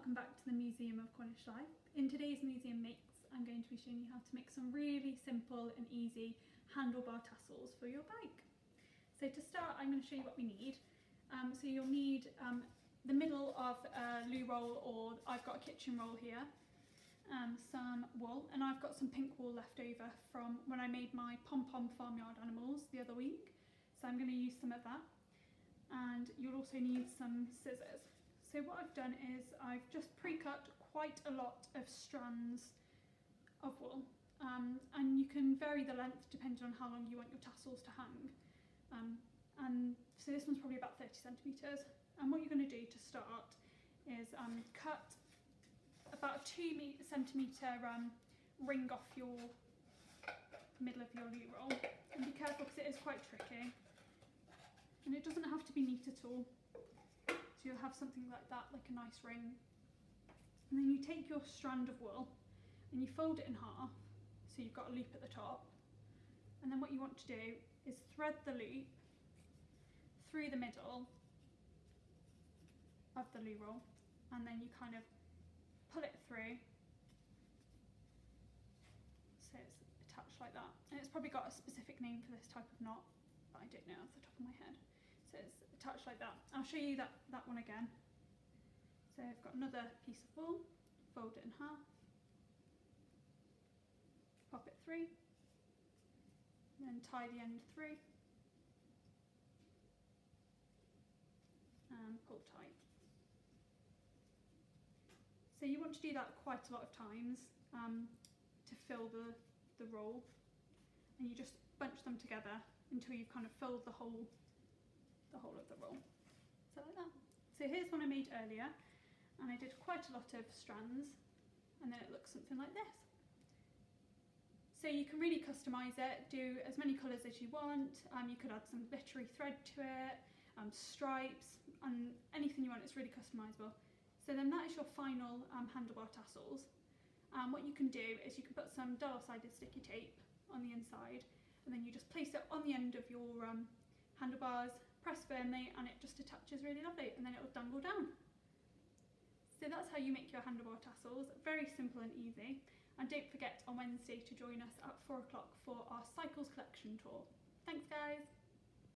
welcome back to the Museum of Cornish Life. In today's Museum Makes, I'm going to be showing you how to make some really simple and easy handlebar tassels for your bike. So to start, I'm going to show you what we need. So you'll need the middle of a loo roll, or I've got a kitchen roll here, some wool, and I've got some pink wool left over from when I made my pom-pom farmyard animals the other week. So I'm going to use some of that. And you'll also need some scissors. So what I've done is I've just pre-cut quite a lot of strands of wool, and you can vary the length depending on how long you want your tassels to hang. And so this one's probably about 30 centimetres. And what you're going to do to start is cut about a 2 centimetre ring off your middle of your loo roll. And be careful because it is quite tricky. And it doesn't have to be neat at all. So you'll have something like that, like a nice ring. And then you take your strand of wool and you fold it in half, so you've got a loop at the top. And then what you want to do is thread the loop through the middle of the loo roll, and then you kind of pull it through so it's attached like that. And it's probably got a specific name for this type of knot, but I don't know off the top of my head. So it's attached like that. I'll show you that one again. So I've got another piece of wool, fold it in half, pop it through, and then tie the end through, and pull tight. So you want to do that quite a lot of times to fill the roll, and you just bunch them together until you've kind of filled the whole of the roll. So like that. So here's one I made earlier, and I did quite a lot of strands, and then it looks something like this. So you can really customise it, do as many colours as you want. You could add some glittery thread to it, stripes, and anything you want. It's really customisable. So then that is your final handlebar tassels. What you can do is you can put some double-sided sticky tape on the inside, and then you just place it on the end of your handlebars, press firmly, and it just attaches really lovely, and then it will dangle down. So that's how you make your handlebar tassels. Very simple and easy. And don't forget on Wednesday to join us at 4 o'clock for our Cycles collection tour. Thanks guys!